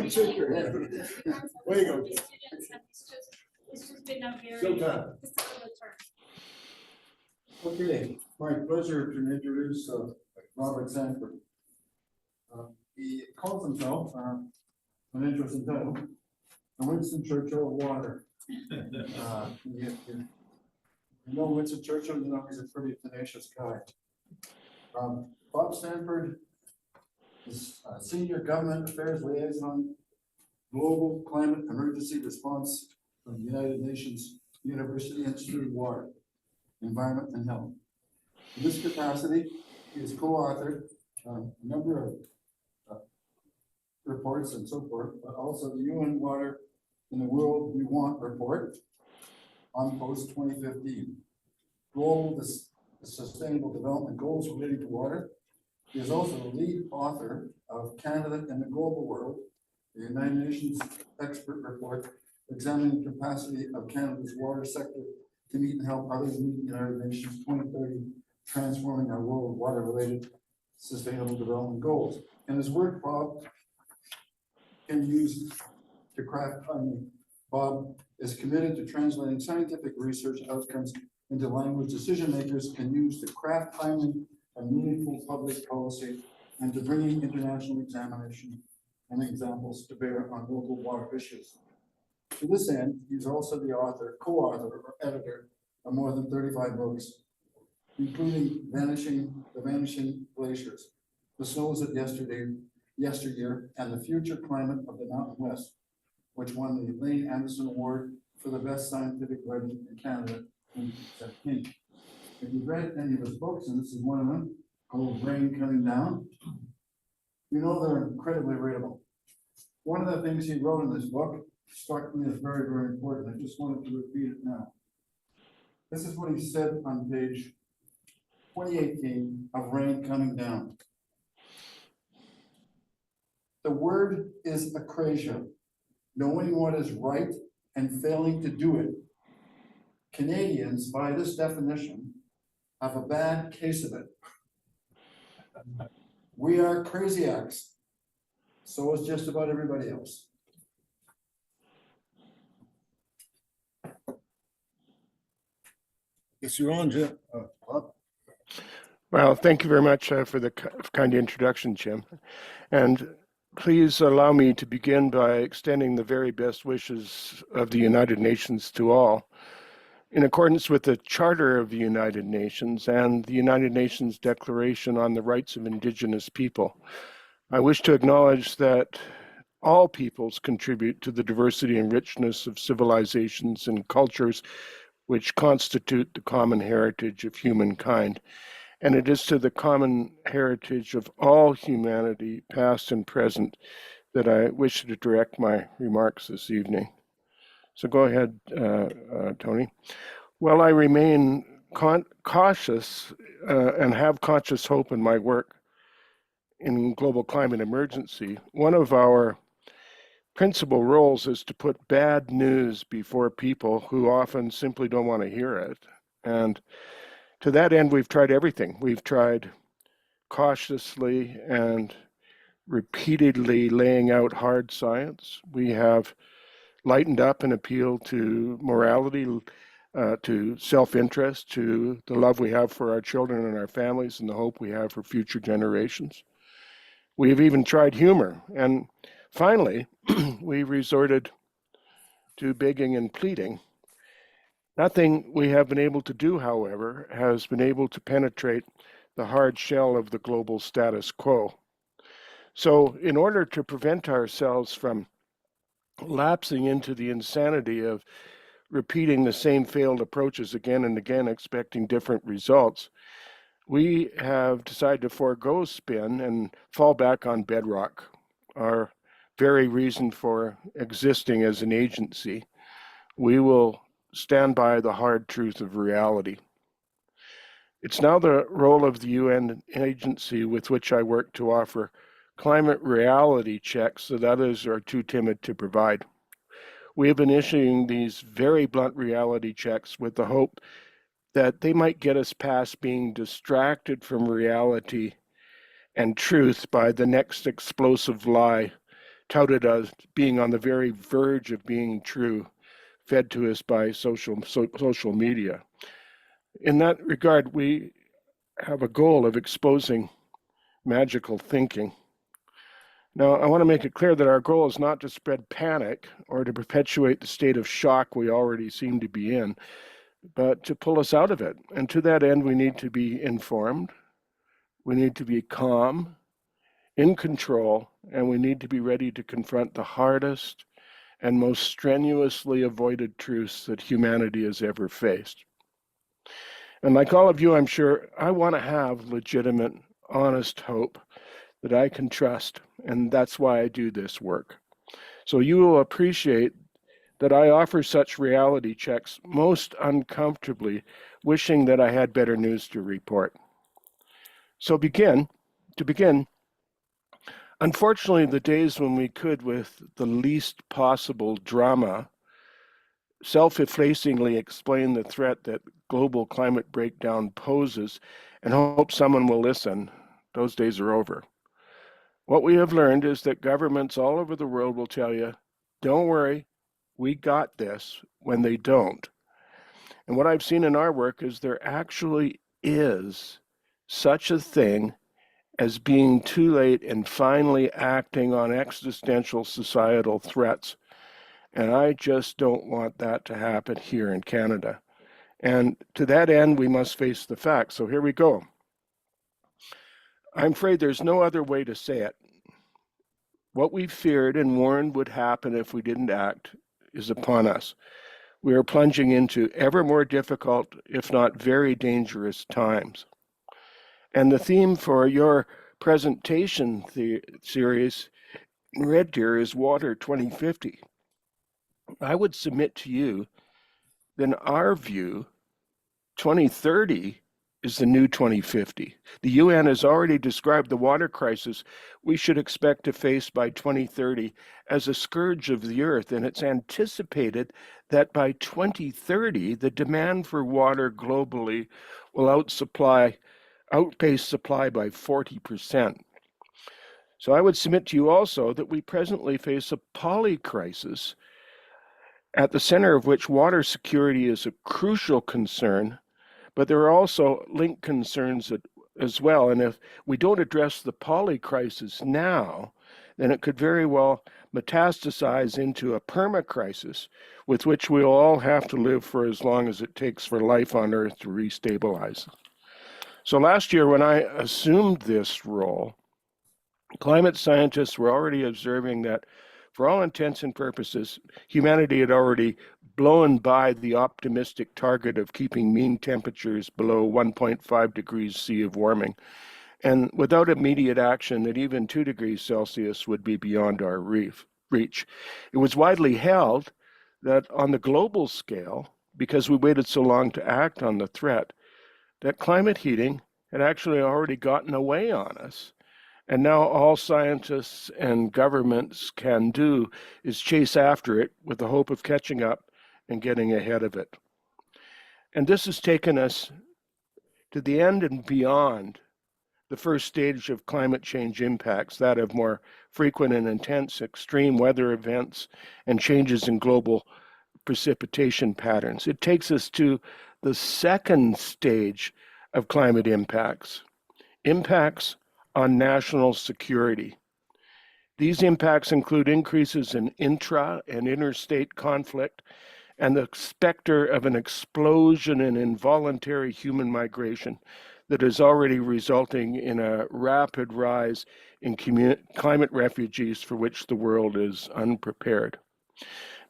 shake your head. Way to go. It's just been a very Showtime. difficult term. Okay, my pleasure to introduce Robert Sandford. He calls himself, an interesting title, the Winston Churchill of water. You know Winston Churchill, you know he's a pretty tenacious guy. Bob Sandford is Senior Government Affairs Liaison, Global Climate Emergency Response from the United Nations University Institute of Water, Environment and Health. In this capacity, he has co-authored a number of reports and so forth, but also the UN Water in the World We Want report on post 2015. Global Sustainable Development Goals relating to water. He is also the lead author of Canada and the Global World, the United Nations expert report examining the capacity of Canada's water sector to meet and help others meet the United Nations 2030 transforming our world water-related sustainable development goals. And his work, Bob, can use to craft. Bob is committed to translating scientific research outcomes into language decision makers can use to craft timely and meaningful public policy and to bringing international examination and examples to bear on local water issues. To this end, he's also the author, co-author, or editor of more than 35 books, including The Vanishing Glaciers, The Snows of Yesteryear, and The Future Climate of the Mountain West, which won the Lane Anderson Award for the best scientific writing in Canada in 2017. If you've read any of his books, and this is one of them, called Rain Coming Down, you know they're incredibly readable. One of the things he wrote in this book struck me as very, very important. I just wanted to repeat it now. This is what he said on page 2018 of Rain Coming Down. The word is acrasia, knowing what is right and failing to do it. Canadians, by this definition, have a bad case of it. We are craziacs. So is just about everybody else. Yes, you're on, Jim. Bob. Well, thank you very much for the kind introduction, Jim. And please allow me to begin by extending the very best wishes of the United Nations to all. In accordance with the Charter of the United Nations and the United Nations Declaration on the Rights of Indigenous People, I wish to acknowledge that all peoples contribute to the diversity and richness of civilizations and cultures which constitute the common heritage of humankind. And it is to the common heritage of all humanity, past and present, that I wish to direct my remarks this evening. So go ahead, Tony. Well, I remain cautious and have conscious hope in my work in global climate emergency. One of our principal roles is to put bad news before people who often simply don't want to hear it. And to that end, we've tried everything. We've tried cautiously and repeatedly laying out hard science. We have lightened up and appealed to morality, to self-interest, to the love we have for our children and our families and the hope we have for future generations. We've even tried humor. And finally, we resorted to begging and pleading. Nothing we have been able to do, however, has been able to penetrate the hard shell of the global status quo. So in order to prevent ourselves from lapsing into the insanity of repeating the same failed approaches again and again, expecting different results, we have decided to forego spin and fall back on bedrock, our very reason for existing as an agency. We will stand by the hard truth of reality. It's now the role of the UN agency with which I work to offer climate reality checks that others are too timid to provide. We have been issuing these very blunt reality checks with the hope that they might get us past being distracted from reality and truth by the next explosive lie touted as being on the very verge of being true, fed to us by social media. In that regard, we have a goal of exposing magical thinking. Now, I want to make it clear that our goal is not to spread panic or to perpetuate the state of shock we already seem to be in, but to pull us out of it. And to that end, we need to be informed, we need to be calm, in control, and we need to be ready to confront the hardest and most strenuously avoided truths that humanity has ever faced. And like all of you, I'm sure, I want to have legitimate, honest hope that I can trust, and that's why I do this work. So you will appreciate that I offer such reality checks most uncomfortably, wishing that I had better news to report. So to begin, unfortunately, the days when we could, with the least possible drama, self-effacingly explain the threat that global climate breakdown poses and hope someone will listen, those days are over. What we have learned is that governments all over the world will tell you, don't worry, we got this, when they don't. And what I've seen in our work is there actually is such a thing as being too late and finally acting on existential societal threats. And I just don't want that to happen here in Canada. And to that end, we must face the facts. So here we go. I'm afraid there's no other way to say it. What we feared and warned would happen if we didn't act is upon us. We are plunging into ever more difficult, if not very dangerous times. And the theme for your presentation series, Red Deer, is Water 2050. I would submit to you that in our view, 2030 is the new 2050. The UN has already described the water crisis we should expect to face by 2030 as a scourge of the earth, and it's anticipated that by 2030, the demand for water globally will outpace supply by 40%. So I would submit to you also that we presently face a polycrisis, at the center of which water security is a crucial concern, but there are also linked concerns as well. And if we don't address the polycrisis now, then it could very well metastasize into a permacrisis with which we'll all have to live for as long as it takes for life on Earth to restabilize. So last year, when I assumed this role, climate scientists were already observing that, for all intents and purposes, humanity had already blown by the optimistic target of keeping mean temperatures below 1.5 degrees C of warming. And without immediate action, that even 2 degrees Celsius would be beyond our reach. It was widely held that on the global scale, because we waited so long to act on the threat, that climate heating had actually already gotten away on us. And now all scientists and governments can do is chase after it with the hope of catching up and getting ahead of it. And this has taken us to the end and beyond the first stage of climate change impacts, that of more frequent and intense extreme weather events and changes in global precipitation patterns. It takes us to the second stage of climate impacts on national security. These impacts include increases in intra and interstate conflict and the specter of an explosion in involuntary human migration that is already resulting in a rapid rise in climate refugees for which the world is unprepared.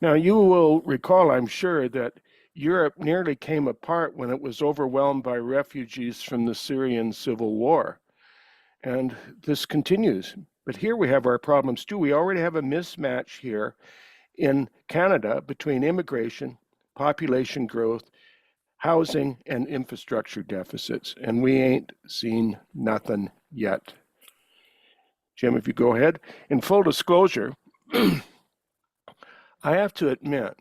Now, you will recall, I'm sure, that Europe nearly came apart when it was overwhelmed by refugees from the Syrian civil war. And this continues. But here we have our problems too. We already have a mismatch here in Canada between immigration, population growth, housing, and infrastructure deficits. And we ain't seen nothing yet. Jim, if you go ahead. In full disclosure, I have to admit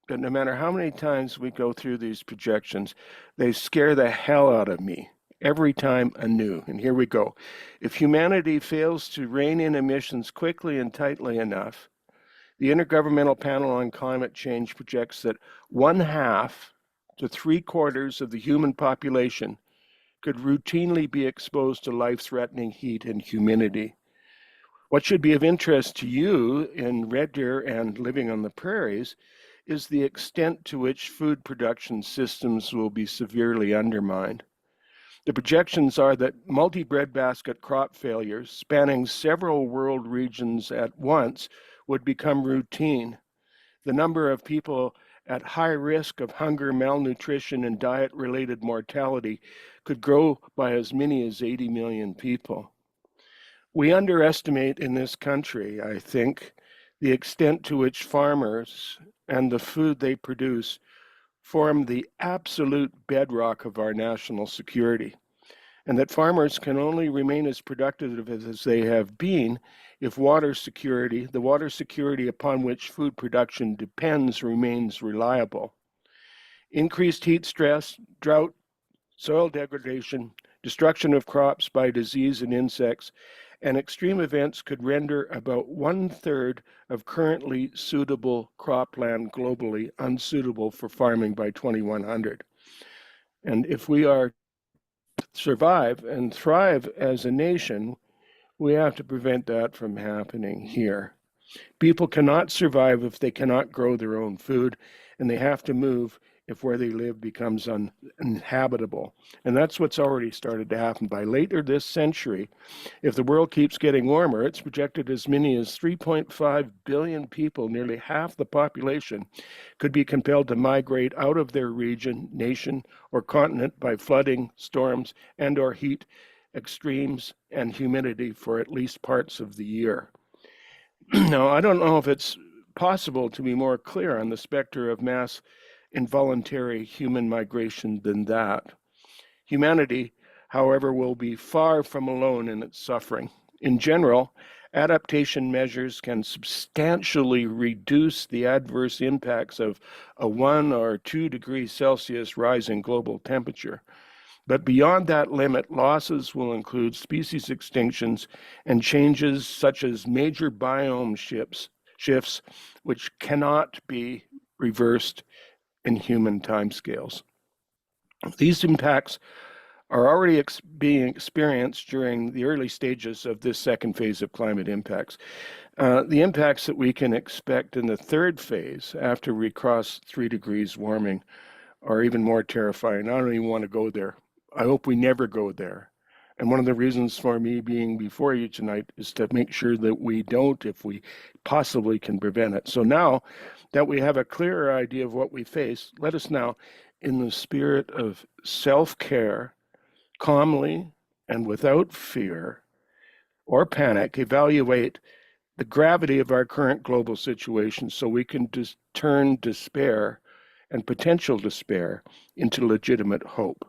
that no matter how many times we go through these projections, they scare the hell out of me. every time anew. And here we go. If humanity fails to rein in emissions quickly and tightly enough, the Intergovernmental Panel on Climate Change projects that 1/2 to 3/4 of the human population could routinely be exposed to life-threatening heat and humidity. What should be of interest to you in Red Deer and living on the prairies is the extent to which food production systems will be severely undermined. The projections are that multi-breadbasket crop failures spanning several world regions at once would become routine. The number of people at high risk of hunger, malnutrition, and diet-related mortality could grow by as many as 80 million people. We underestimate in this country, I think, the extent to which farmers and the food they produce form the absolute bedrock of our national security, and that farmers can only remain as productive as they have been if water security, the water security upon which food production depends, remains reliable. Increased heat stress, drought, soil degradation, destruction of crops by disease and insects, and extreme events could render about 1/3 of currently suitable cropland globally unsuitable for farming by 2100. And if we are to survive and thrive as a nation, we have to prevent that from happening here. People cannot survive if they cannot grow their own food, and they have to move if where they live becomes uninhabitable. And that's what's already started to happen. By later this century, if the world keeps getting warmer, it's projected as many as 3.5 billion people, nearly half the population, could be compelled to migrate out of their region, nation, or continent by flooding, storms, and/or heat extremes and humidity for at least parts of the year. Now, I don't know if it's possible to be more clear on the specter of mass involuntary human migration than that. Humanity, however, will be far from alone in its suffering. In general, adaptation measures can substantially reduce the adverse impacts of a 1 or 2 degrees Celsius rise in global temperature. But beyond that limit, losses will include species extinctions and changes such as major biome shifts, which cannot be reversed in human timescales. These impacts are already being experienced during the early stages of this second phase of climate impacts. The impacts that we can expect in the third phase after we cross 3 degrees warming are even more terrifying. I don't even want to go there. I hope we never go there. And one of the reasons for me being before you tonight is to make sure that we don't, if we possibly can prevent it. So now that we have a clearer idea of what we face, let us now, in the spirit of self-care, calmly and without fear or panic, evaluate the gravity of our current global situation so we can turn despair and potential despair into legitimate hope.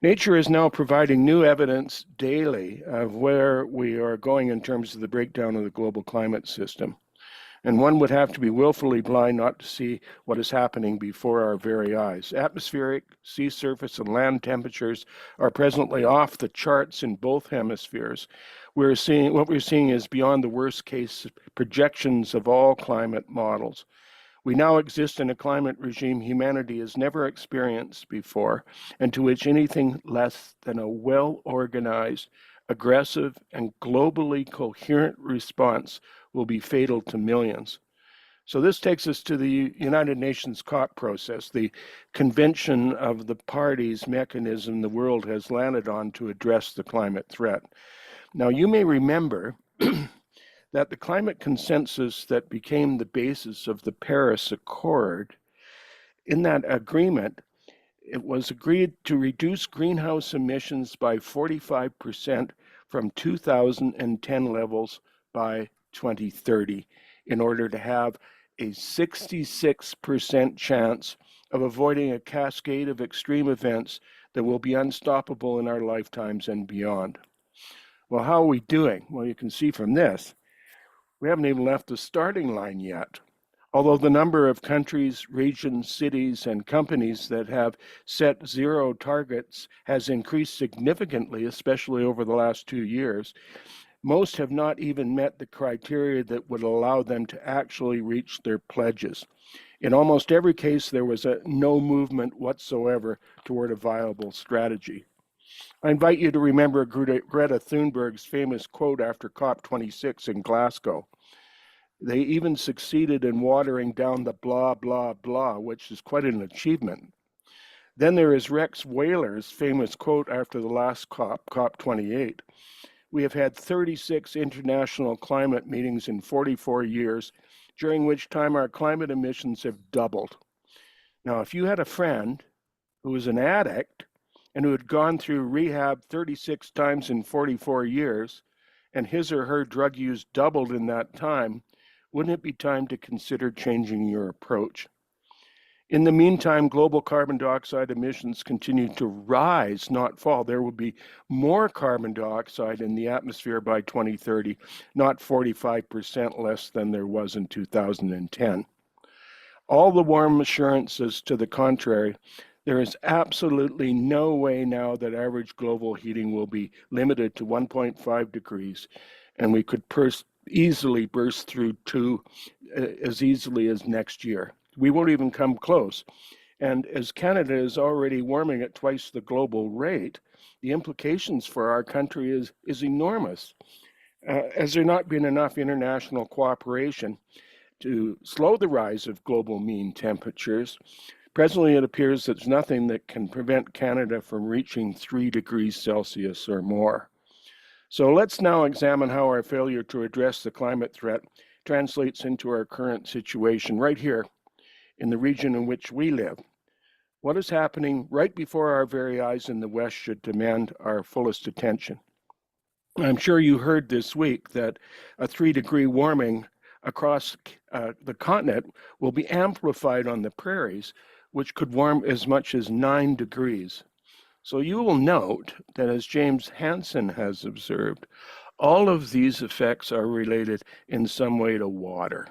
Nature is now providing new evidence daily of where we are going in terms of the breakdown of the global climate system. And one would have to be willfully blind not to see what is happening before our very eyes. Atmospheric, sea surface, and land temperatures are presently off the charts in both hemispheres. What we're seeing is beyond the worst case projections of all climate models. We now exist in a climate regime humanity has never experienced before, and to which anything less than a well-organized, aggressive, and globally coherent response will be fatal to millions. So this takes us to the United Nations COP process, the convention of the parties mechanism the world has landed on to address the climate threat. Now, you may remember that the climate consensus that became the basis of the Paris Accord, in that agreement, it was agreed to reduce greenhouse emissions by 45% from 2010 levels by 2030 in order to have a 66% chance of avoiding a cascade of extreme events that will be unstoppable in our lifetimes and beyond. Well, how are we doing? Well, you can see from this, we haven't even left the starting line yet. Although the number of countries, regions, cities, and companies that have set zero targets has increased significantly, especially over the last 2 years, most have not even met the criteria that would allow them to actually reach their pledges. In almost every case, there was no movement whatsoever toward a viable strategy. I invite you to remember Greta Thunberg's famous quote after COP26 in Glasgow. They even succeeded in watering down the blah, blah, blah, which is quite an achievement. Then there is Rex Whaler's famous quote after the last COP28. We have had 36 international climate meetings in 44 years, during which time our climate emissions have doubled. Now, if you had a friend who was an addict and who had gone through rehab 36 times in 44 years, and his or her drug use doubled in that time, wouldn't it be time to consider changing your approach? In the meantime, global carbon dioxide emissions continue to rise, not fall. There will be more carbon dioxide in the atmosphere by 2030, not 45% less than there was in 2010. All the warm assurances to the contrary, there is absolutely no way now that average global heating will be limited to 1.5 degrees, and we could easily burst through 2 as easily as next year. We won't even come close. And as Canada is already warming at twice the global rate, the implications for our country is enormous. Has there not been enough international cooperation to slow the rise of global mean temperatures? Presently, it appears there's nothing that can prevent Canada from reaching 3 degrees Celsius or more. So let's now examine how our failure to address the climate threat translates into our current situation right here in the region in which we live. What is happening right before our very eyes in the West should demand our fullest attention. I'm sure you heard this week that a 3-degree warming across the continent will be amplified on the prairies, which could warm as much as 9 degrees. So you will note that, as James Hansen has observed, all of these effects are related in some way to water.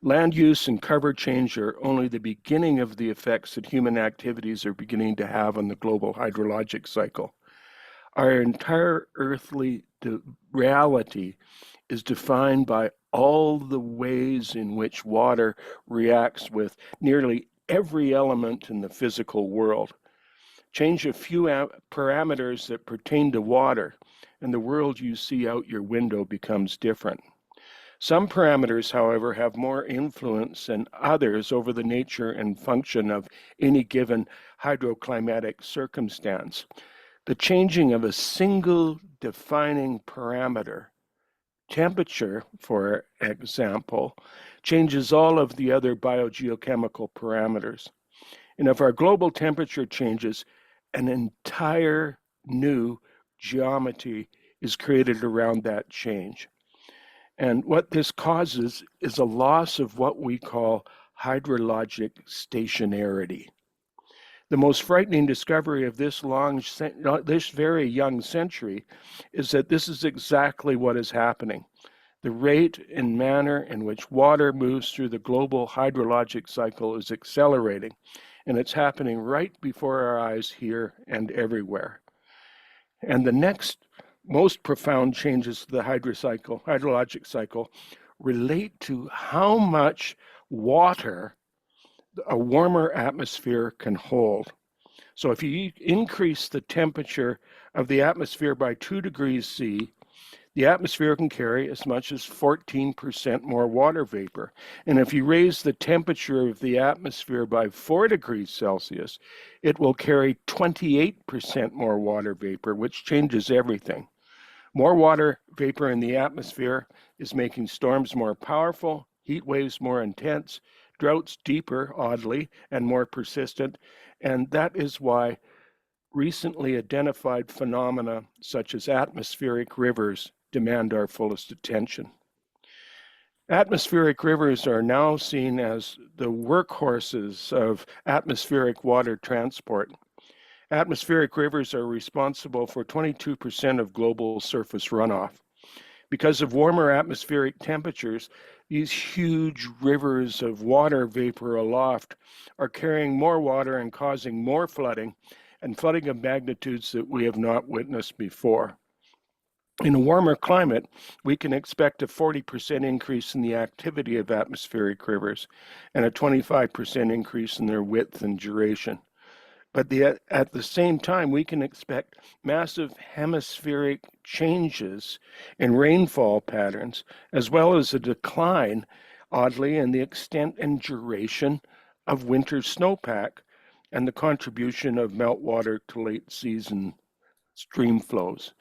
Land use and cover change are only the beginning of the effects that human activities are beginning to have on the global hydrologic cycle. Our entire earthly reality is defined by all the ways in which water reacts with nearly every element in the physical world. Change a few parameters that pertain to water, and the world you see out your window becomes different. Some parameters, however, have more influence than others over the nature and function of any given hydroclimatic circumstance. The changing of a single defining parameter, temperature, for example, changes all of the other biogeochemical parameters. And if our global temperature changes, an entire new geometry is created around that change. And what this causes is a loss of what we call hydrologic stationarity. The most frightening discovery of this very young century is that this is exactly what is happening. The rate and manner in which water moves through the global hydrologic cycle is accelerating, and it's happening right before our eyes here and everywhere. And the next most profound changes to the hydrologic cycle relate to how much water a warmer atmosphere can hold. So if you increase the temperature of the atmosphere by 2 degrees C, the atmosphere can carry as much as 14% more water vapor. And if you raise the temperature of the atmosphere by 4 degrees Celsius, it will carry 28% more water vapor, which changes everything. More water vapor in the atmosphere is making storms more powerful, heat waves more intense, droughts deeper, oddly, and more persistent. And that is why recently identified phenomena such as atmospheric rivers demand our fullest attention. Atmospheric rivers are now seen as the workhorses of atmospheric water transport. Atmospheric rivers are responsible for 22% of global surface runoff. Because of warmer atmospheric temperatures, these huge rivers of water vapor aloft are carrying more water and causing more flooding, and flooding of magnitudes that we have not witnessed before. In a warmer climate, we can expect a 40% increase in the activity of atmospheric rivers and a 25% increase in their width and duration. But at the same time, we can expect massive hemispheric changes in rainfall patterns, as well as a decline, oddly, in the extent and duration of winter snowpack and the contribution of meltwater to late season stream flows.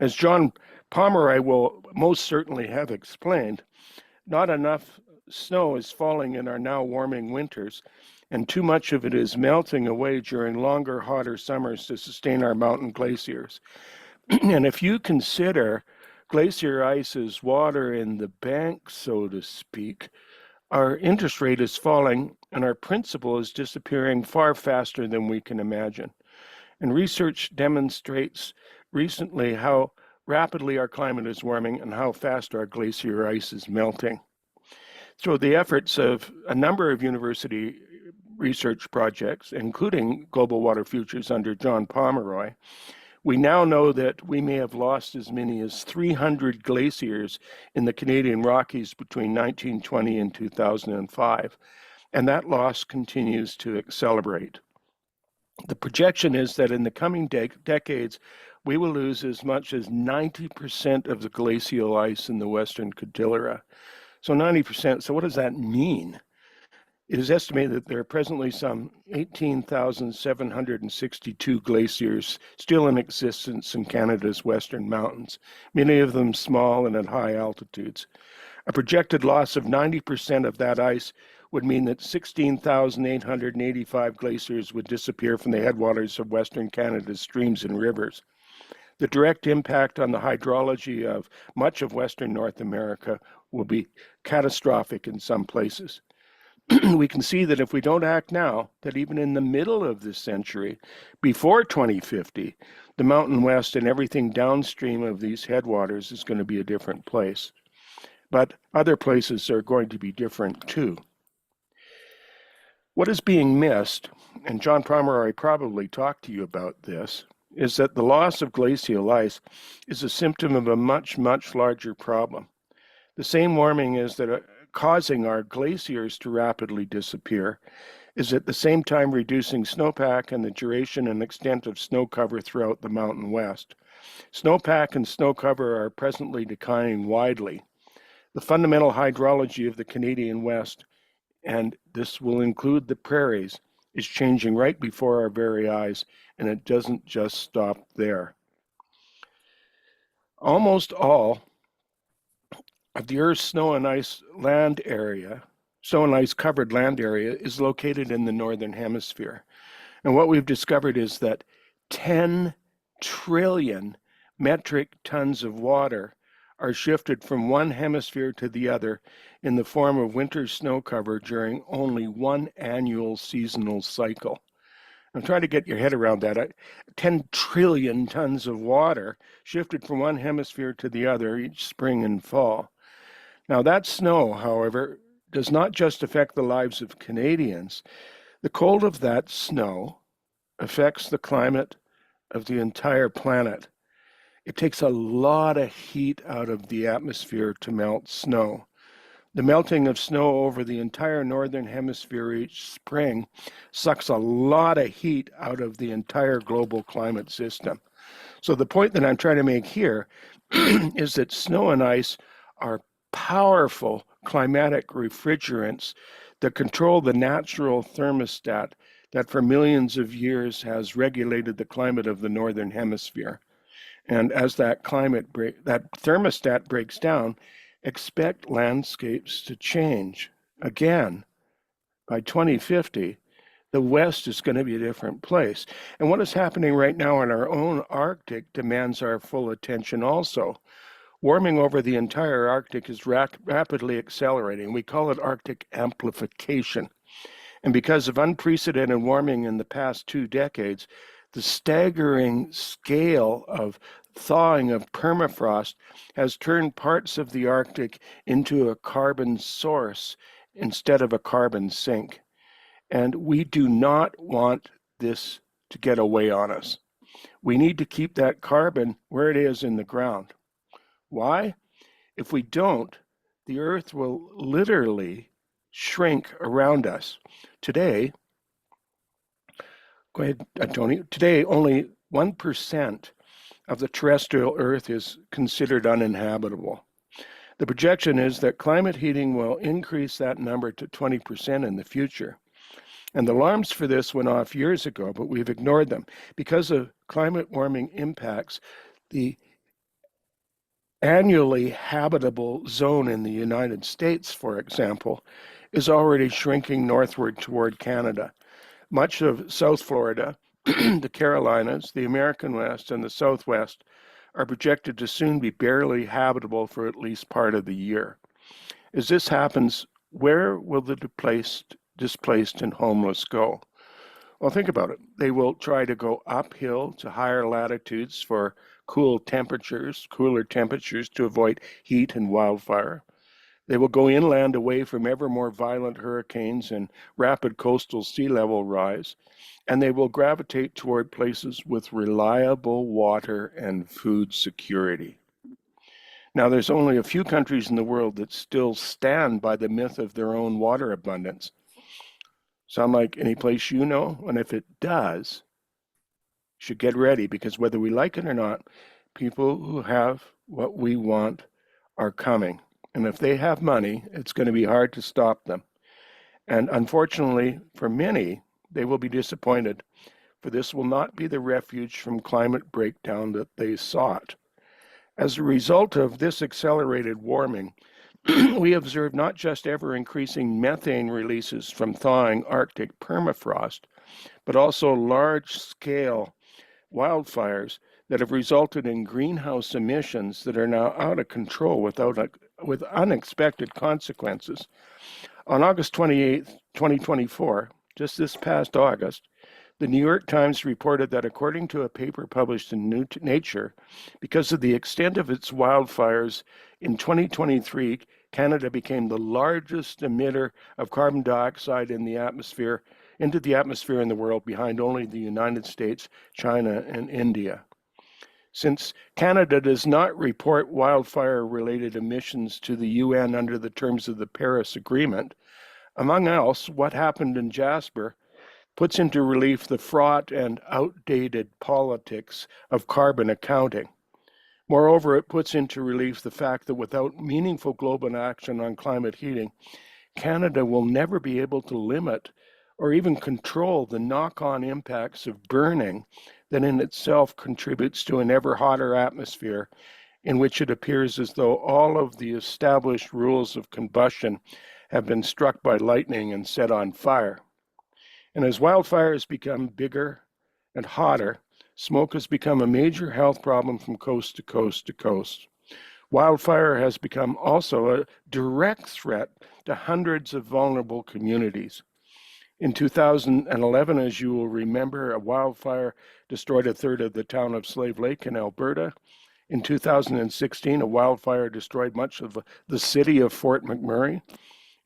As John Pomeroy will most certainly have explained, not enough snow is falling in our now warming winters, and too much of it is melting away during longer, hotter summers to sustain our mountain glaciers. And if you consider glacier ice as water in the bank, so to speak, our interest rate is falling and our principal is disappearing far faster than we can imagine. And research demonstrates recently how rapidly our climate is warming and how fast our glacier ice is melting. Through the efforts of a number of university research projects, including Global Water Futures under John Pomeroy, we now know that we may have lost as many as 300 glaciers in the Canadian Rockies between 1920 and 2005, and that loss continues to accelerate. The projection is that in the coming decades, we will lose as much as 90% of the glacial ice in the Western Cordillera. So 90%, so what does that mean? It is estimated that there are presently some 18,762 glaciers still in existence in Canada's Western mountains, many of them small and at high altitudes. A projected loss of 90% of that ice would mean that 16,885 glaciers would disappear from the headwaters of Western Canada's streams and rivers. The direct impact on the hydrology of much of Western North America will be catastrophic in some places. We can see that if we don't act now, that even in the middle of this century, before 2050, the Mountain West and everything downstream of these headwaters is going to be a different place. But other places are going to be different too. What is being missed, and John Pomeroy probably talked to you about this, is that the loss of glacial ice is a symptom of a much, much larger problem. The same warming is that causing our glaciers to rapidly disappear is at the same time reducing snowpack and the duration and extent of snow cover throughout the Mountain West. Snowpack and snow cover are presently declining widely. The fundamental hydrology of the Canadian West, and this will include the prairies, is changing right before our very eyes, and it doesn't just stop there. Almost all of the Earth's snow and ice covered land area is located in the Northern Hemisphere. And what we've discovered is that 10 trillion metric tons of water are shifted from one hemisphere to the other in the form of winter snow cover during only one annual seasonal cycle. I'm trying to get your head around that. 10 trillion tons of water shifted from one hemisphere to the other each spring and fall. Now that snow, however, does not just affect the lives of Canadians. The cold of that snow affects the climate of the entire planet. It takes a lot of heat out of the atmosphere to melt snow. The melting of snow over the entire Northern Hemisphere each spring sucks a lot of heat out of the entire global climate system. So the point that I'm trying to make here is that snow and ice are powerful climatic refrigerants that control the natural thermostat that for millions of years has regulated the climate of the Northern Hemisphere. And as that thermostat breaks down, expect landscapes to change. Again, by 2050, the West is going to be a different place. And what is happening right now in our own Arctic demands our full attention also. Warming over the entire Arctic is rapidly accelerating. We call it Arctic amplification. And because of unprecedented warming in the past 2 decades, the staggering scale of thawing of permafrost has turned parts of the Arctic into a carbon source instead of a carbon sink. And we do not want this to get away on us. We need to keep that carbon where it is in the ground. Why? If we don't, the Earth will literally shrink around us. Today, go ahead, Tony. Today, only 1% of the terrestrial Earth is considered uninhabitable. The projection is that climate heating will increase that number to 20% in the future. And the alarms for this went off years ago, but we've ignored them. Because of climate warming impacts, the annually habitable zone in the United States, for example, is already shrinking northward toward Canada. Much of South Florida, the Carolinas, the American West, and the Southwest are projected to soon be barely habitable for at least part of the year. As this happens, where will the displaced and homeless go? Well, think about it. They will try to go uphill to higher latitudes for cooler temperatures to avoid heat and wildfire. They will go inland away from ever more violent hurricanes and rapid coastal sea level rise, and they will gravitate toward places with reliable water and food security. Now, there's only a few countries in the world that still stand by the myth of their own water abundance. Sound like any place you know? And if it does, you should get ready, because whether we like it or not, people who have what we want are coming. And if they have money, it's going to be hard to stop them. And unfortunately, for many, they will be disappointed, for this will not be the refuge from climate breakdown that they sought. As a result of this accelerated warming, we observe not just ever-increasing methane releases from thawing Arctic permafrost, but also large-scale wildfires that have resulted in greenhouse emissions that are now out of control with unexpected consequences. On August 28, 2024, just this past August, the New York Times reported that according to a paper published in Nature, because of the extent of its wildfires in 2023, Canada became the largest emitter of carbon dioxide into the atmosphere in the world, behind only the United States, China, and India. Since Canada does not report wildfire-related emissions to the UN under the terms of the Paris Agreement, among else, what happened in Jasper puts into relief the fraught and outdated politics of carbon accounting. Moreover, it puts into relief the fact that without meaningful global action on climate heating, Canada will never be able to limit or even control the knock-on impacts of burning that in itself contributes to an ever hotter atmosphere in which it appears as though all of the established rules of combustion have been struck by lightning and set on fire. And as wildfires become bigger and hotter, smoke has become a major health problem from coast to coast to coast. Wildfire has become also a direct threat to hundreds of vulnerable communities. In 2011, as you will remember, a wildfire destroyed a third of the town of Slave Lake in Alberta. In 2016, a wildfire destroyed much of the city of Fort McMurray.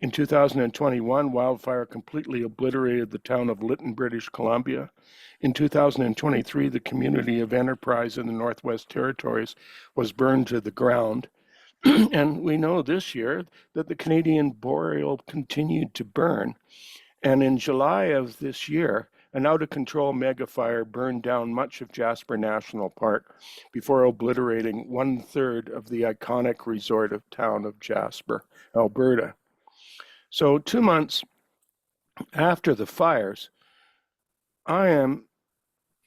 In 2021, wildfire completely obliterated the town of Lytton, British Columbia. In 2023, the community of Enterprise in the Northwest Territories was burned to the ground. And we know this year that the Canadian boreal continued to burn. And in July of this year, an out-of-control megafire burned down much of Jasper National Park before obliterating 1/3 of the iconic resort town of Jasper, Alberta. So 2 months after the fires, I am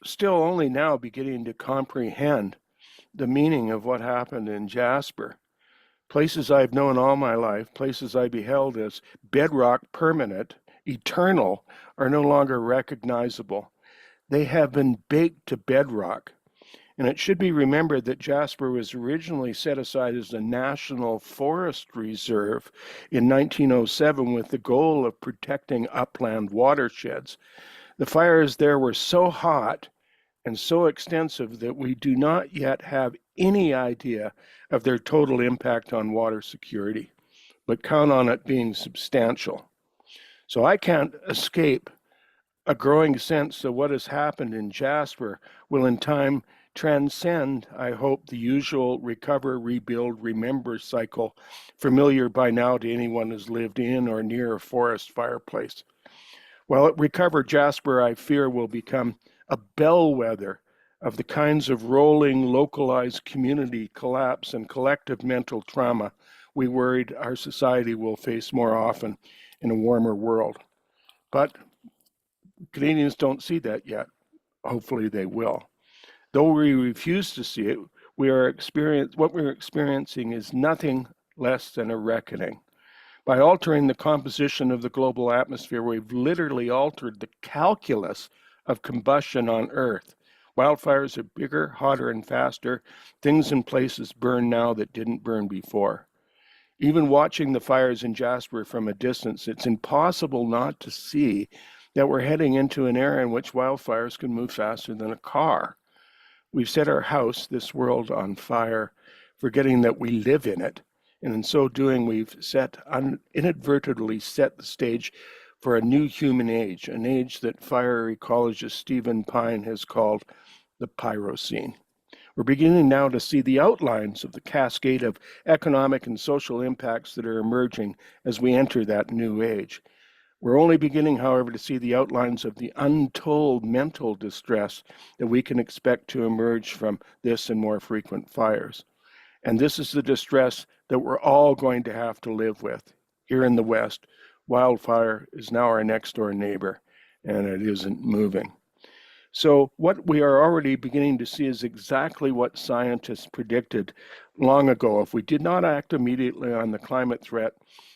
still only now beginning to comprehend the meaning of what happened in Jasper. Places I've known all my life, places I beheld as bedrock, permanent, eternal, are no longer recognizable. They have been baked to bedrock. And it should be remembered that Jasper was originally set aside as a national forest reserve in 1907 with the goal of protecting upland watersheds. The fires there were so hot and so extensive that we do not yet have any idea of their total impact on water security, but count on it being substantial. So I can't escape a growing sense that what has happened in Jasper will in time transcend, I hope, the usual recover, rebuild, remember cycle familiar by now to anyone who's lived in or near a forest fireplace. While at Recover, Jasper, I fear, will become a bellwether of the kinds of rolling, localized community collapse and collective mental trauma we worried our society will face more often in a warmer world. But Canadians don't see that yet. Hopefully they will. Though we refuse to see it, what we're experiencing is nothing less than a reckoning. By altering the composition of the global atmosphere, we've literally altered the calculus of combustion on Earth. Wildfires are bigger, hotter, and faster. Things and places burn now that didn't burn before. Even watching the fires in Jasper from a distance, it's impossible not to see that we're heading into an era in which wildfires can move faster than a car. We've set our house, this world, on fire, forgetting that we live in it. And in so doing, we've inadvertently set the stage for a new human age, an age that fire ecologist Stephen Pine has called the Pyrocene. We're beginning now to see the outlines of the cascade of economic and social impacts that are emerging as we enter that new age. We're only beginning, however, to see the outlines of the untold mental distress that we can expect to emerge from this and more frequent fires. And this is the distress that we're all going to have to live with. Here in the West, wildfire is now our next door neighbor, and it isn't moving. So what we are already beginning to see is exactly what scientists predicted long ago. If we did not act immediately on the climate threat,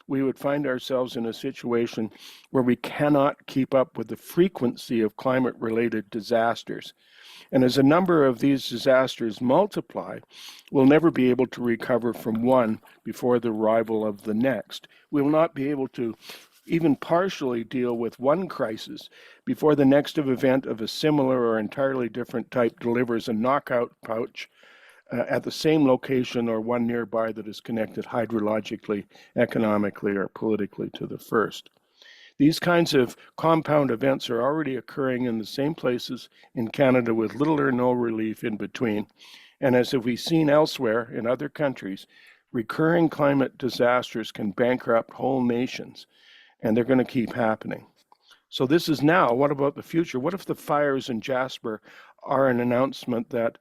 we would find ourselves in a situation where we cannot keep up with the frequency of climate-related disasters. And as a number of these disasters multiply, we'll never be able to recover from one before the arrival of the next. We will not be able to even partially deal with one crisis before the next event of a similar or entirely different type delivers a knockout pouch at the same location or one nearby that is connected hydrologically, economically, or politically to the first. These kinds of compound events are already occurring in the same places in Canada with little or no relief in between. And as we've seen elsewhere in other countries, recurring climate disasters can bankrupt whole nations, and they're going to keep happening. So this is now. What about the future? What if the fires in Jasper are an announcement that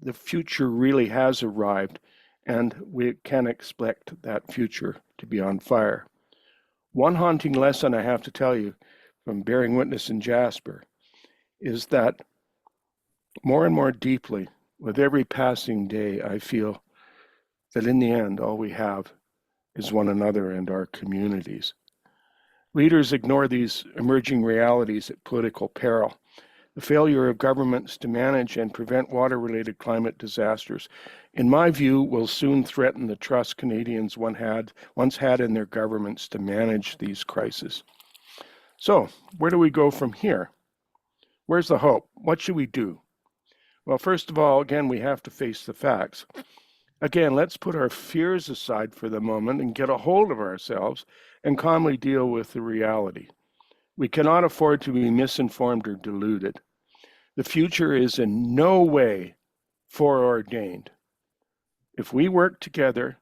the future really has arrived and we can expect that future to be on fire? One haunting lesson I have to tell you from bearing witness in Jasper is that more and more deeply, with every passing day, I feel that in the end, all we have is one another and our communities. Leaders ignore these emerging realities at political peril. The failure of governments to manage and prevent water-related climate disasters, in my view, will soon threaten the trust Canadians once had in their governments to manage these crises. So, where do we go from here? Where's the hope? What should we do? Well, first of all, again, we have to face the facts. Again, let's put our fears aside for the moment and get a hold of ourselves and calmly deal with the reality. We cannot afford to be misinformed or deluded. The future is in no way foreordained. If we work together,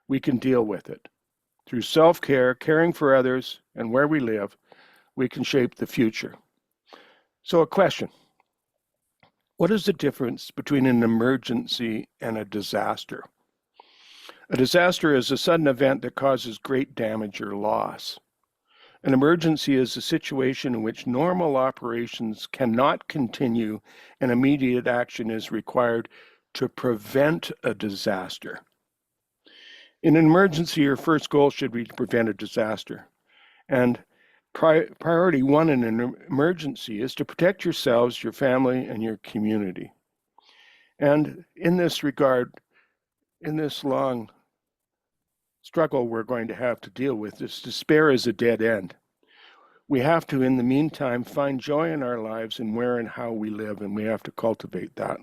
we can deal with it. Through self-care, caring for others, and where we live, we can shape the future. So a question. What is the difference between an emergency and a disaster? A disaster is a sudden event that causes great damage or loss. An emergency is a situation in which normal operations cannot continue and immediate action is required to prevent a disaster. In an emergency, your first goal should be to prevent a disaster. And priority one in an emergency is to protect yourselves, your family, and your community. And in this regard, in this long struggle we're going to have to deal with, this despair is a dead end. We have to, in the meantime, find joy in our lives and where and how we live, and we have to cultivate that.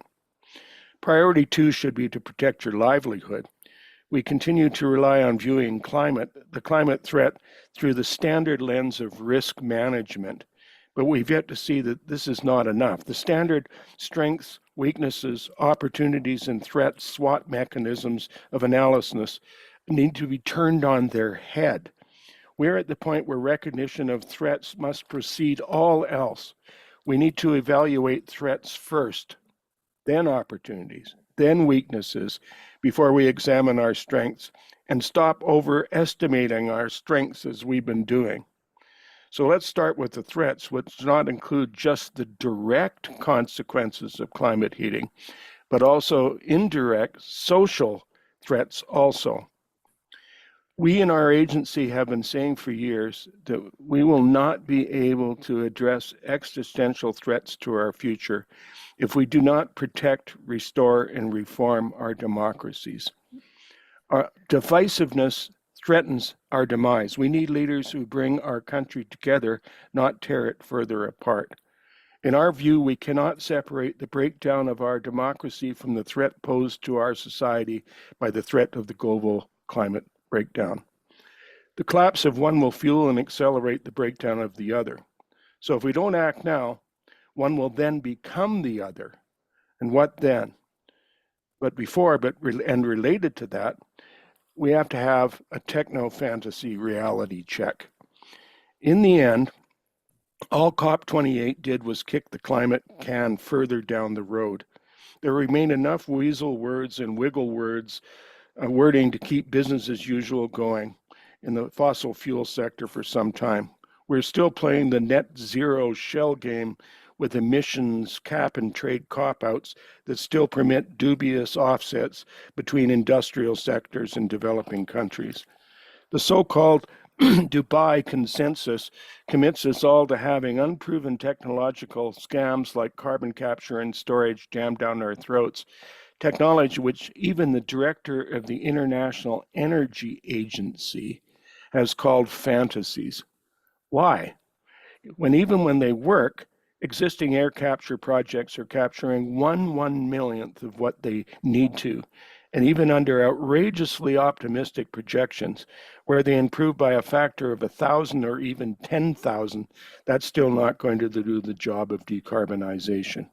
Priority 2 should be to protect your livelihood. We continue to rely on viewing the climate threat through the standard lens of risk management, but we've yet to see that this is not enough. The standard strengths, weaknesses, opportunities, and threats SWOT mechanisms of analysis need to be turned on their head. We're at the point where recognition of threats must precede all else. We need to evaluate threats first, then opportunities, then weaknesses, before we examine our strengths, and stop overestimating our strengths as we've been doing. So let's start with the threats, which do not include just the direct consequences of climate heating, but also indirect social threats also. We in our agency have been saying for years that we will not be able to address existential threats to our future if we do not protect, restore, and reform our democracies. Our divisiveness threatens our demise. We need leaders who bring our country together, not tear it further apart. In our view, we cannot separate the breakdown of our democracy from the threat posed to our society by the threat of the global climate breakdown. The collapse of one will fuel and accelerate the breakdown of the other. So if we don't act now, one will then become the other. And what then? But related to that, we have to have a techno-fantasy reality check. In the end, all COP28 did was kick the climate can further down the road. There remain enough weasel words and wiggle words, wording to keep business as usual going in the fossil fuel sector for some time. We're still playing the net zero shell game with emissions cap and trade cop-outs that still permit dubious offsets between industrial sectors and developing countries. The so-called Dubai Consensus commits us all to having unproven technological scams like carbon capture and storage jammed down our throats, technology which even the director of the International Energy Agency has called fantasies. Why? Even when they work, existing air capture projects are capturing 1/1,000,000th of what they need to, and even under outrageously optimistic projections, where they improve by a factor of 1,000 or even 10,000, that's still not going to do the job of decarbonization.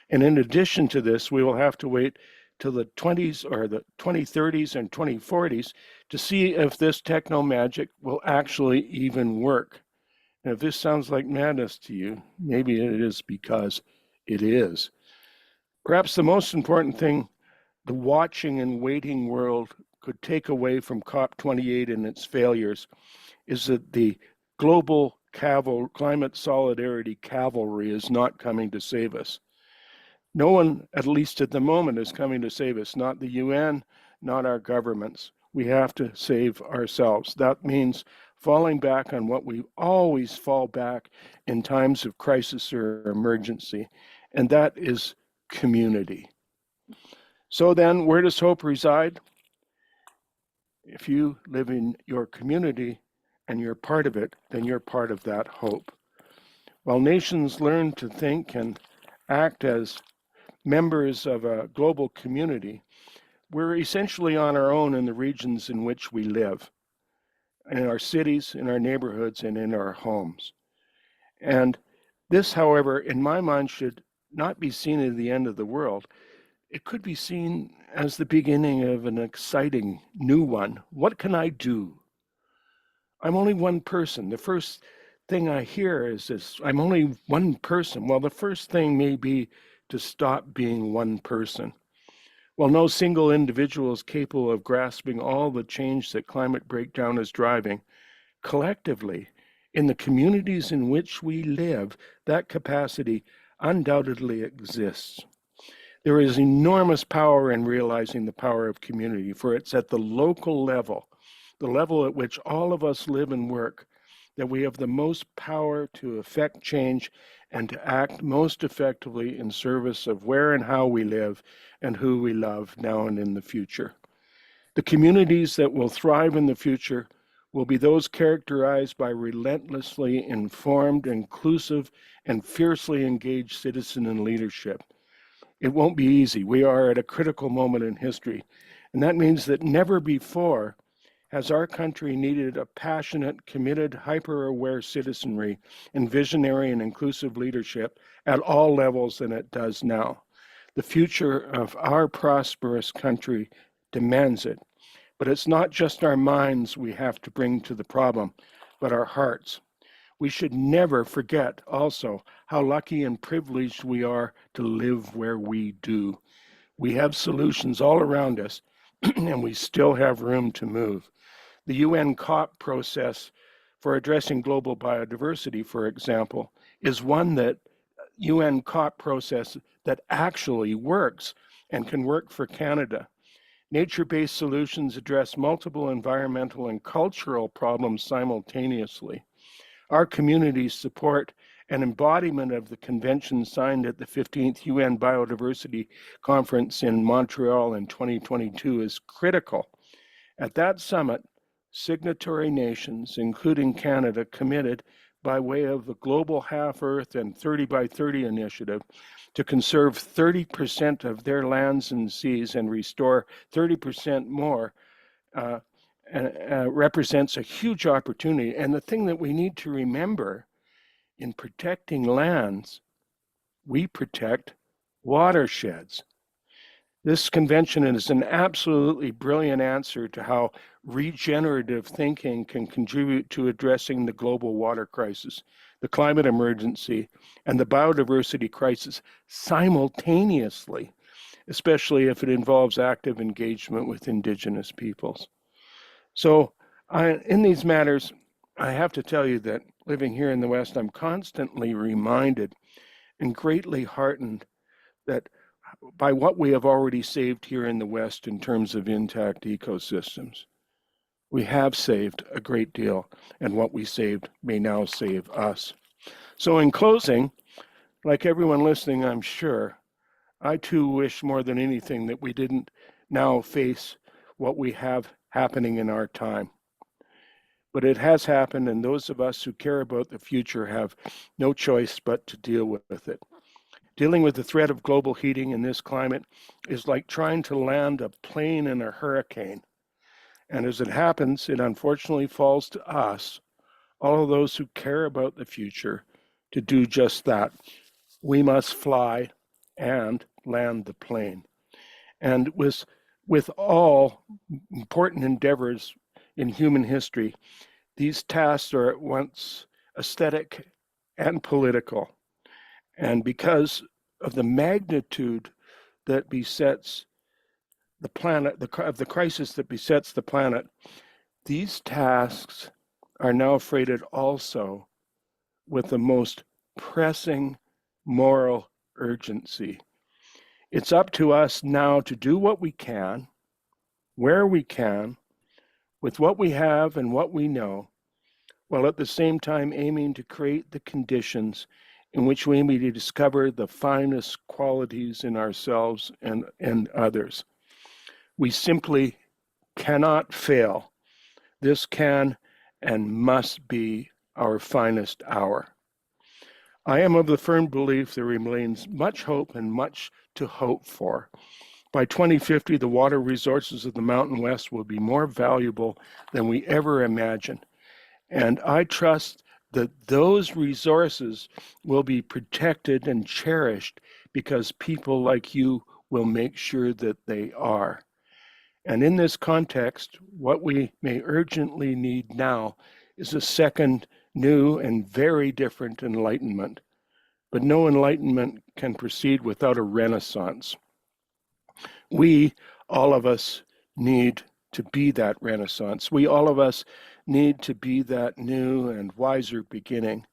And in addition to this, we will have to wait till the 20s or the 2030s and 2040s to see if this techno magic will actually even work. And if this sounds like madness to you, maybe it is because it is. Perhaps the most important thing the watching and waiting world could take away from COP28 and its failures is that the global climate solidarity cavalry is not coming to save us. No one, at least at the moment, is coming to save us, not the UN, not our governments. We have to save ourselves. That means falling back on what we always fall back in times of crisis or emergency, and that is community. So then, where does hope reside? If you live in your community and you're part of it, then you're part of that hope. While nations learn to think and act as members of a global community, we're essentially on our own in the regions in which we live, in our cities, in our neighborhoods, and in our homes. And this, however, in my mind, should not be seen as the end of the world. It could be seen as the beginning of an exciting new one. What can I do? I'm only one person. The first thing I hear is this, I'm only one person. Well, the first thing may be to stop being one person. While no single individual is capable of grasping all the change that climate breakdown is driving, collectively, in the communities in which we live, that capacity undoubtedly exists. There is enormous power in realizing the power of community, for it's at the local level, the level at which all of us live and work, that we have the most power to effect change and to act most effectively in service of where and how we live and who we love now and in the future. The communities that will thrive in the future will be those characterized by relentlessly informed, inclusive, and fiercely engaged citizen and leadership. It won't be easy. We are at a critical moment in history, and that means that never before has our country needed a passionate, committed, hyper-aware citizenry and visionary and inclusive leadership at all levels than it does now. The future of our prosperous country demands it. But it's not just our minds we have to bring to the problem, but our hearts. We should never forget also how lucky and privileged we are to live where we do. We have solutions all around us, and we still have room to move. The UN COP process for addressing global biodiversity, for example, is one that UN COP process that actually works and can work for Canada. Nature-based solutions address multiple environmental and cultural problems simultaneously. Our communities support an embodiment of the convention signed at the 15th UN Biodiversity Conference in Montreal in 2022 is critical. At that summit, signatory nations, including Canada, committed by way of the Global Half Earth and 30 by 30 initiative to conserve 30% of their lands and seas and restore 30% more represents a huge opportunity. And the thing that we need to remember in protecting lands, we protect watersheds. This convention is an absolutely brilliant answer to how regenerative thinking can contribute to addressing the global water crisis, the climate emergency, and the biodiversity crisis simultaneously, especially if it involves active engagement with Indigenous peoples. So in these matters, I have to tell you that living here in the West, I'm constantly reminded and greatly heartened that by what we have already saved here in the West in terms of intact ecosystems. We have saved a great deal, and what we saved may now save us. So in closing, like everyone listening, I'm sure, I too wish more than anything that we didn't now face what we have happening in our time. But it has happened, and those of us who care about the future have no choice but to deal with it. Dealing with the threat of global heating in this climate is like trying to land a plane in a hurricane. And as it happens, it unfortunately falls to us, all of those who care about the future, to do just that. We must fly and land the plane. And with all important endeavors in human history, these tasks are at once aesthetic and political. And because of the magnitude that besets the planet, of the crisis that besets the planet, these tasks are now freighted also with the most pressing moral urgency. It's up to us now to do what we can, where we can, with what we have and what we know, while at the same time aiming to create the conditions in which we may discover the finest qualities in ourselves and others. We simply cannot fail. This can and must be our finest hour. I am of the firm belief there remains much hope and much to hope for. By 2050, the water resources of the Mountain West will be more valuable than we ever imagined. And I trust that those resources will be protected and cherished because people like you will make sure that they are. And in this context, what we may urgently need now is a second, new, and very different enlightenment. But no enlightenment can proceed without a renaissance. We, all of us, need to be that renaissance. We, all of us, need to be that new and wiser beginning.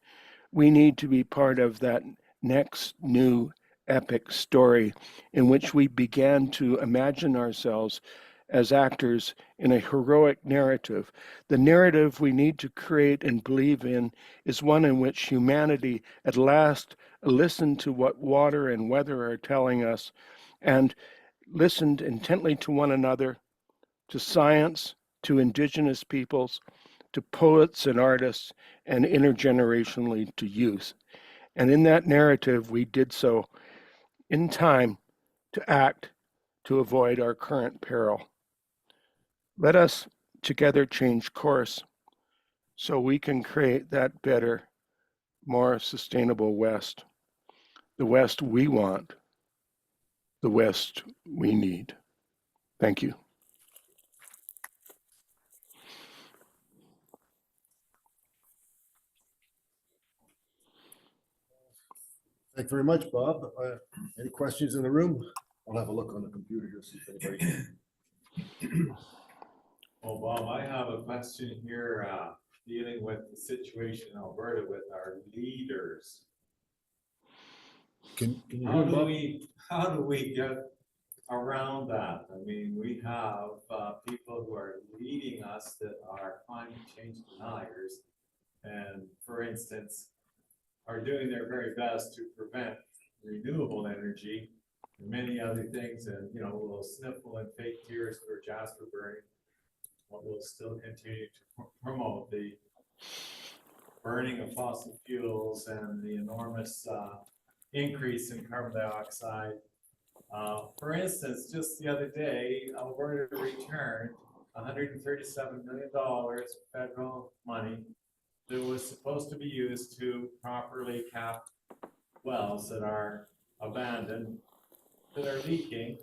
We need to be part of that next new epic story in which we began to imagine ourselves as actors in a heroic narrative. The narrative we need to create and believe in is one in which humanity at last listened to what water and weather are telling us and listened intently to one another, to science, to Indigenous peoples, to poets and artists, and intergenerationally to youth. And in that narrative, we did so in time to act to avoid our current peril. Let us together change course so we can create that better, more sustainable West, the West we want, the West we need. Thank you. Thank you very much, Bob. Any questions in the room? I'll have a look on the computer here, see if anybody. Well, Bob, I have a question here dealing with the situation in Alberta with our leaders. Can you How hear do Bob? how do we get around that? I mean, we have people who are leading us that are climate change deniers, and for instance, are doing their very best to prevent renewable energy and many other things, and you know, will sniffle and fake tears for Jasper burning, but will still continue to promote the burning of fossil fuels and the enormous increase in carbon dioxide. For instance, just the other day, Alberta returned $137 million federal money that was supposed to be used to properly cap wells that are abandoned, that are leaking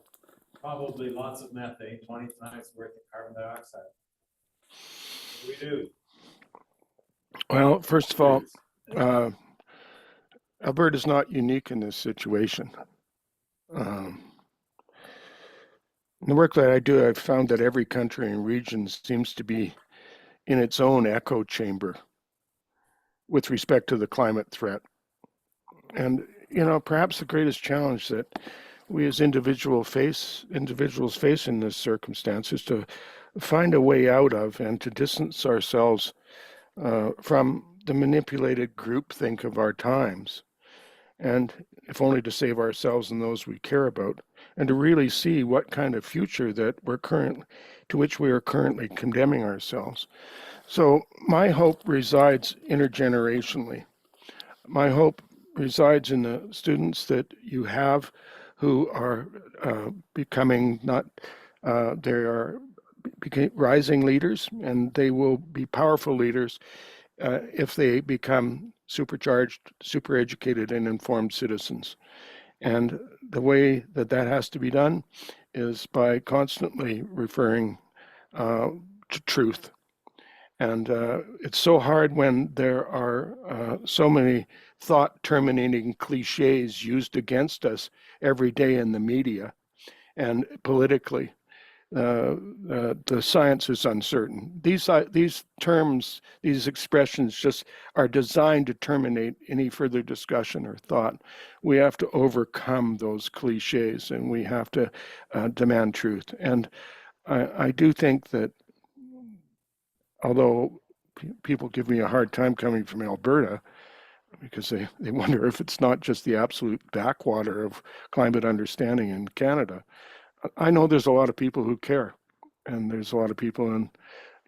probably lots of methane, 20 times worth of carbon dioxide. What do we do? Well, first of all, Alberta is not unique in this situation. In the work that I do, I've found that every country and region seems to be in its own echo chamber with respect to the climate threat. And, you know, perhaps the greatest challenge that we as individuals face in this circumstance is to find a way out of and to distance ourselves from the manipulated groupthink of our times, and if only to save ourselves and those we care about, and to really see what kind of future that to which we are currently condemning ourselves. So my hope resides intergenerationally. My hope resides in the students that you have who are becoming rising leaders, and they will be powerful leaders if they become supercharged, super educated, and informed citizens. And the way that has to be done is by constantly referring to truth. And it's so hard when there are so many thought-terminating cliches used against us every day in the media and politically. The science is uncertain. These terms, these expressions just are designed to terminate any further discussion or thought. We have to overcome those cliches, and we have to demand truth. And I do think that although people give me a hard time coming from Alberta, because they wonder if it's not just the absolute backwater of climate understanding in Canada, I know there's a lot of people who care, and there's a lot of people in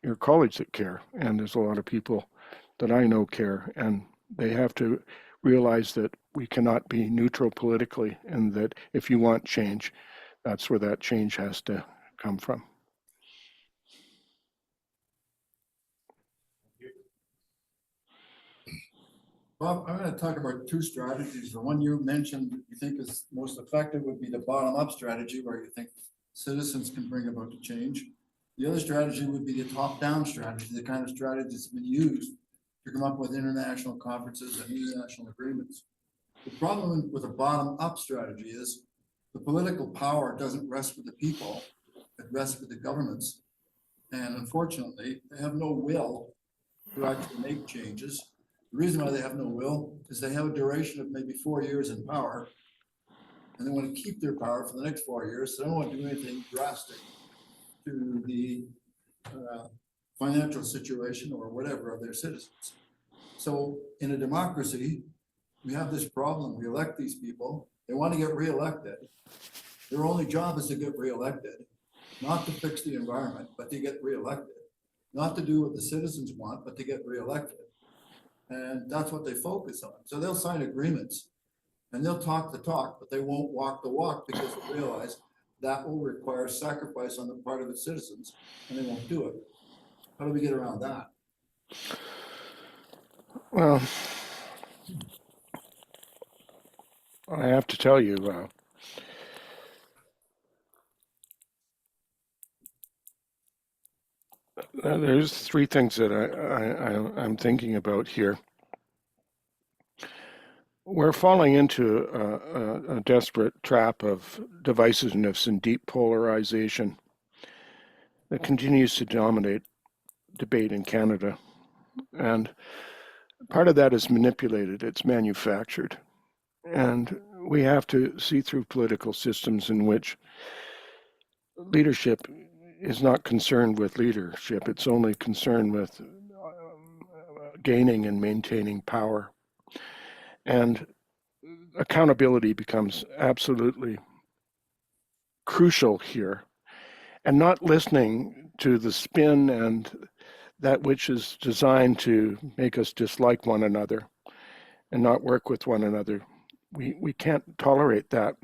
your college that care, and there's a lot of people that I know care, and they have to realize that we cannot be neutral politically, and that if you want change, that's where that change has to come from. Bob, I'm going to talk about two strategies. The one you mentioned you think is most effective would be the bottom-up strategy, where you think citizens can bring about the change. The other strategy would be the top-down strategy, the kind of strategy that's been used to come up with international conferences and international agreements. The problem with a bottom-up strategy is the political power doesn't rest with the people, it rests with the governments. And unfortunately, they have no will to actually make changes. The reason why they have no will is they have a duration of maybe 4 years in power, and they want to keep their power for the next 4 years. So they don't want to do anything drastic to the financial situation or whatever of their citizens. So in a democracy, we have this problem. We elect these people. They want to get reelected. Their only job is to get reelected, not to fix the environment, but to get reelected. not to do what the citizens want, but to get reelected. And that's what they focus on. So they'll sign agreements and they'll talk the talk, but they won't walk the walk because they realize that will require sacrifice on the part of the citizens and they won't do it. How do we get around that? Well, I have to tell you, there's three things that I'm thinking about here. We're falling into a desperate trap of divisiveness and deep polarization that continues to dominate debate in Canada. And part of that is manipulated, it's manufactured. And we have to see through political systems in which leadership is not concerned with leadership, it's only concerned with gaining and maintaining power. And accountability becomes absolutely crucial here, and not listening to the spin and that which is designed to make us dislike one another and not work with one another. We can't tolerate that.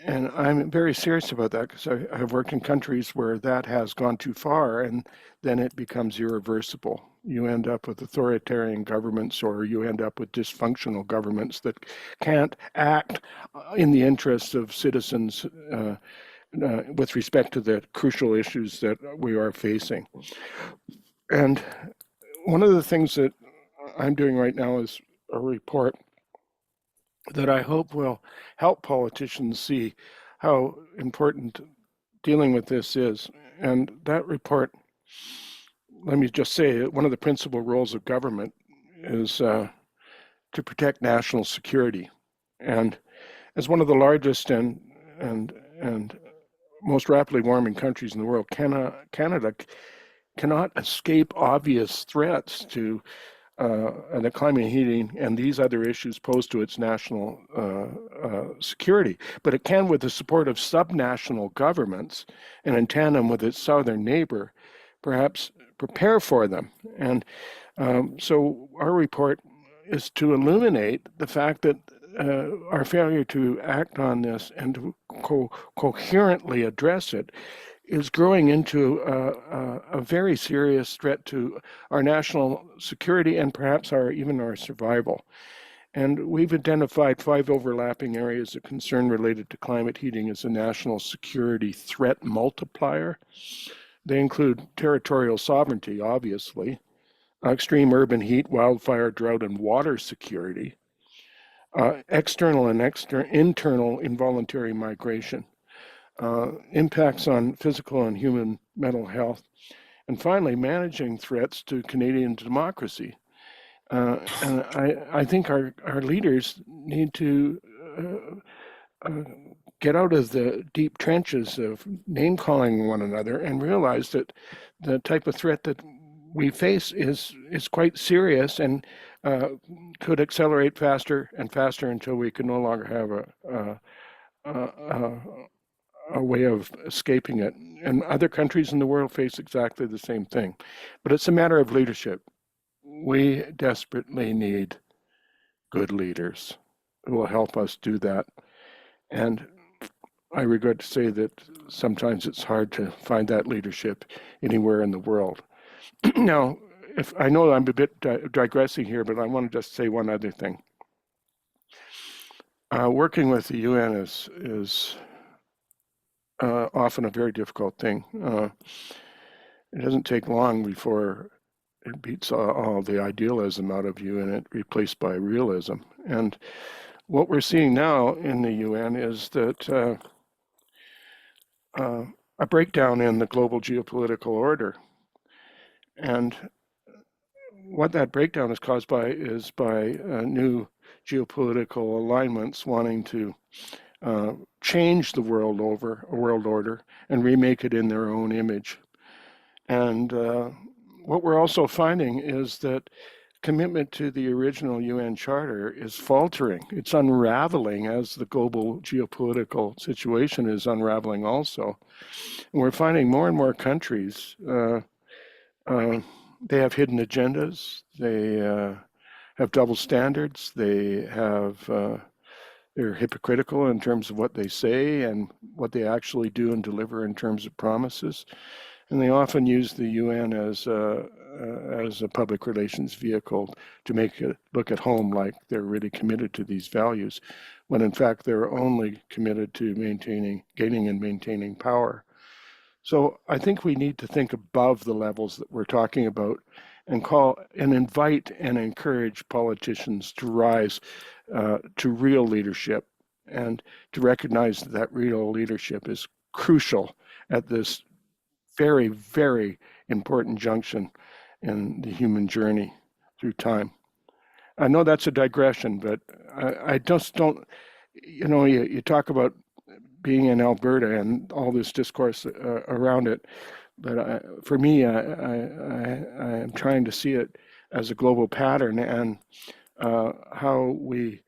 And I'm very serious about that because I've worked in countries where that has gone too far and then it becomes irreversible. You end up with authoritarian governments or you end up with dysfunctional governments that can't act in the interests of citizens with respect to the crucial issues that we are facing. And one of the things that I'm doing right now is a report that I hope will help politicians see how important dealing with this is. And that report, let me just say, one of the principal roles of government is to protect national security. And as one of the largest and most rapidly warming countries in the world, Canada cannot escape obvious threats to the climate heating and these other issues posed to its national security. But it can, with the support of subnational governments and in tandem with its southern neighbor, perhaps prepare for them. And so our report is to illuminate the fact that our failure to act on this and to coherently address it is growing into a very serious threat to our national security and perhaps even our survival. And we've identified 5 overlapping areas of concern related to climate heating as a national security threat multiplier. They include territorial sovereignty, obviously, extreme urban heat, wildfire, drought, and water security, external and internal involuntary migration, impacts on physical and human mental health, and finally, managing threats to Canadian democracy. And I think our leaders need to get out of the deep trenches of name-calling one another and realize that the type of threat that we face is quite serious and could accelerate faster and faster until we can no longer have a way of escaping it. And other countries in the world face exactly the same thing. But it's a matter of leadership. We desperately need good leaders who will help us do that. And I regret to say that sometimes it's hard to find that leadership anywhere in the world. Now, if I know I'm a bit digressing here, but I want to just say one other thing. Working with the UN is often a very difficult thing. It doesn't take long before it beats all the idealism out of you and it replaced by realism. And what we're seeing now in the UN is that a breakdown in the global geopolitical order. And what that breakdown is caused by is by new geopolitical alignments wanting to change the world order and remake it in their own image. And what we're also finding is that commitment to the original UN Charter is faltering. It's unraveling as the global geopolitical situation is unraveling also. And we're finding more and more countries They have hidden agendas. They have double standards. They have they're hypocritical in terms of what they say and what they actually do and deliver in terms of promises. And they often use the UN as a public relations vehicle to make it look at home like they're really committed to these values, when in fact they're only committed to gaining and maintaining power. So I think we need to think above the levels that we're talking about and call and invite and encourage politicians to rise to real leadership and to recognize that real leadership is crucial at this very, very important junction in the human journey through time. I know that's a digression, but I just don't, you talk about being in Alberta and all this discourse around it, but for me, I am trying to see it as a global pattern and how we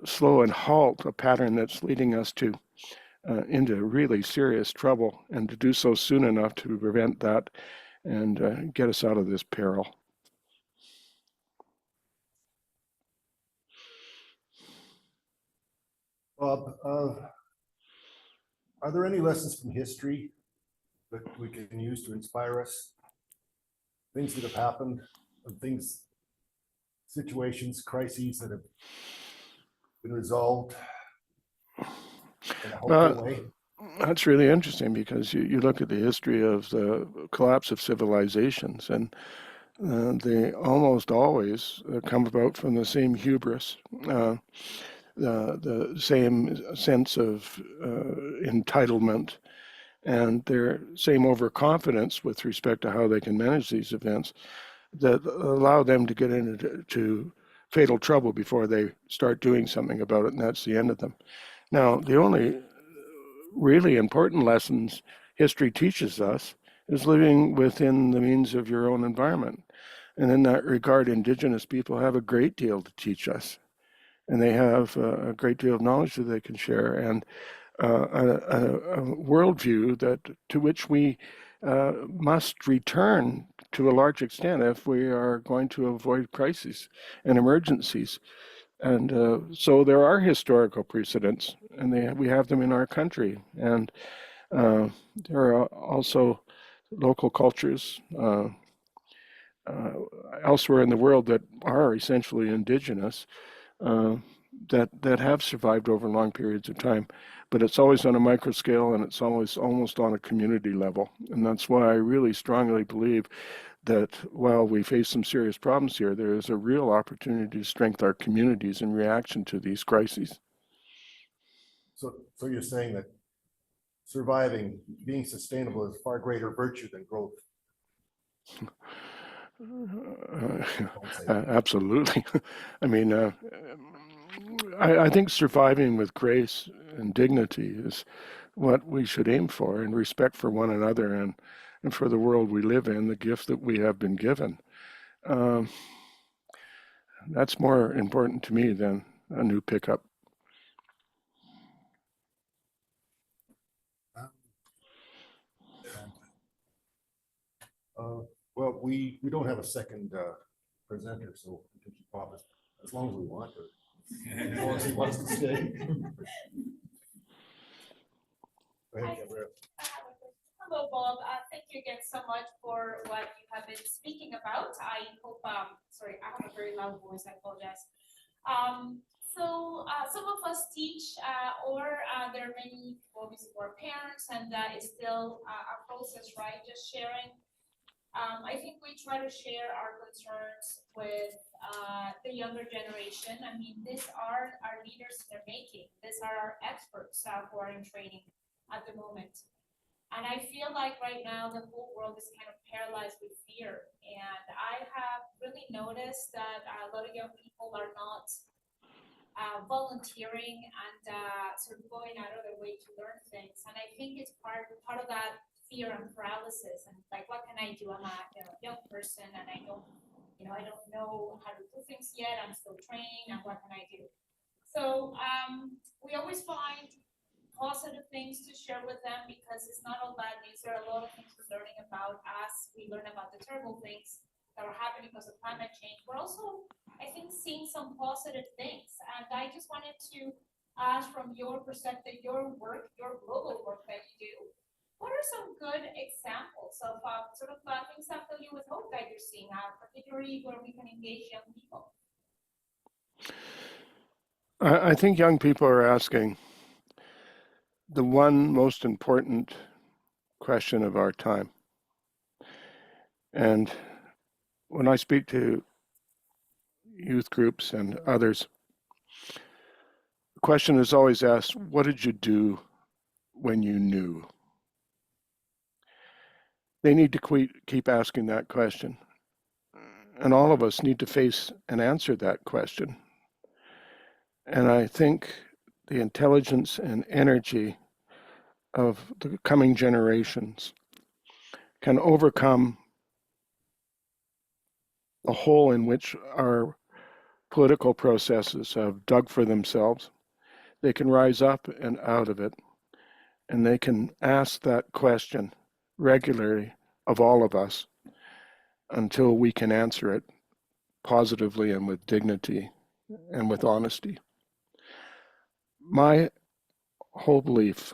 slow and halt a pattern that's leading us to into really serious trouble, and to do so soon enough to prevent that and get us out of this peril. Bob, are there any lessons from history that we can use to inspire us? Things that have happened, and situations, crises that have been resolved in a hopeful way? That's really interesting, because you look at the history of the collapse of civilizations, and they almost always come about from the same hubris, the same sense of entitlement, and their same overconfidence with respect to how they can manage these events that allow them to get into fatal trouble before they start doing something about it, and that's the end of them. Now, the only really important lessons history teaches us is living within the means of your own environment. And in that regard, Indigenous people have a great deal to teach us, and they have a great deal of knowledge that they can share, and a worldview to which we must return to a large extent if we are going to avoid crises and emergencies. And so there are historical precedents, and we have them in our country. And there are also local cultures elsewhere in the world that are essentially indigenous, that have survived over long periods of time. But it's always on a micro scale, and it's always almost on a community level. And that's why I really strongly believe that while we face some serious problems here, there is a real opportunity to strengthen our communities in reaction to these crises. So you're saying that surviving, being sustainable is far greater virtue than growth? Absolutely. I mean, I think surviving with grace and dignity is what we should aim for, and respect for one another and for the world we live in, the gift that we have been given. That's more important to me than a new pickup. Well, we don't have a second presenter, so we can keep Bob as long as we want, or as long as he wants to stay. Go ahead, Gabrielle. Hello, Bob. Thank you again so much for what you have been speaking about. I hope, sorry, I have a very loud voice, I apologize. So some of us teach, or there are many people who are parents, and that is still a process, right? Just sharing. I think we try to share our concerns with the younger generation. I mean, these are our leaders in the making. These are our experts who are in training at the moment. And I feel like right now the whole world is kind of paralyzed with fear. And I have really noticed that a lot of young people are not volunteering and sort of going out of their way to learn things. And I think it's part of that fear and paralysis. And like, what can I do? I'm a young person, and I don't know how to do things yet. I'm still training, and what can I do? So we always find positive things to share with them, because it's not all bad news. There are a lot of things we're learning about as we learn about the terrible things that are happening because of climate change. We're also, I think, seeing some positive things. And I just wanted to ask, from your perspective, your work, your global work that you do, what are some good examples of things that fill you with hope that you're seeing, particularly where we can engage young people? I think young people are asking the one most important question of our time. And when I speak to youth groups and others, the question is always asked, what did you do when you knew? They need to keep asking that question. And all of us need to face and answer that question. And I think the intelligence and energy of the coming generations can overcome the hole in which our political processes have dug for themselves. They can rise up and out of it, and they can ask that question regularly of all of us until we can answer it positively and with dignity and with honesty. My whole belief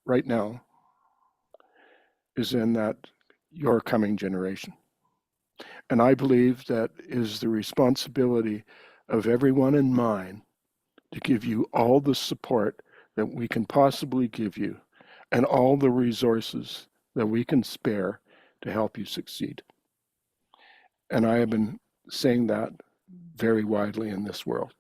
right now is in that your coming generation. And I believe that is the responsibility of everyone in mine to give you all the support that we can possibly give you and all the resources that we can spare to help you succeed. And I have been saying that very widely in this world.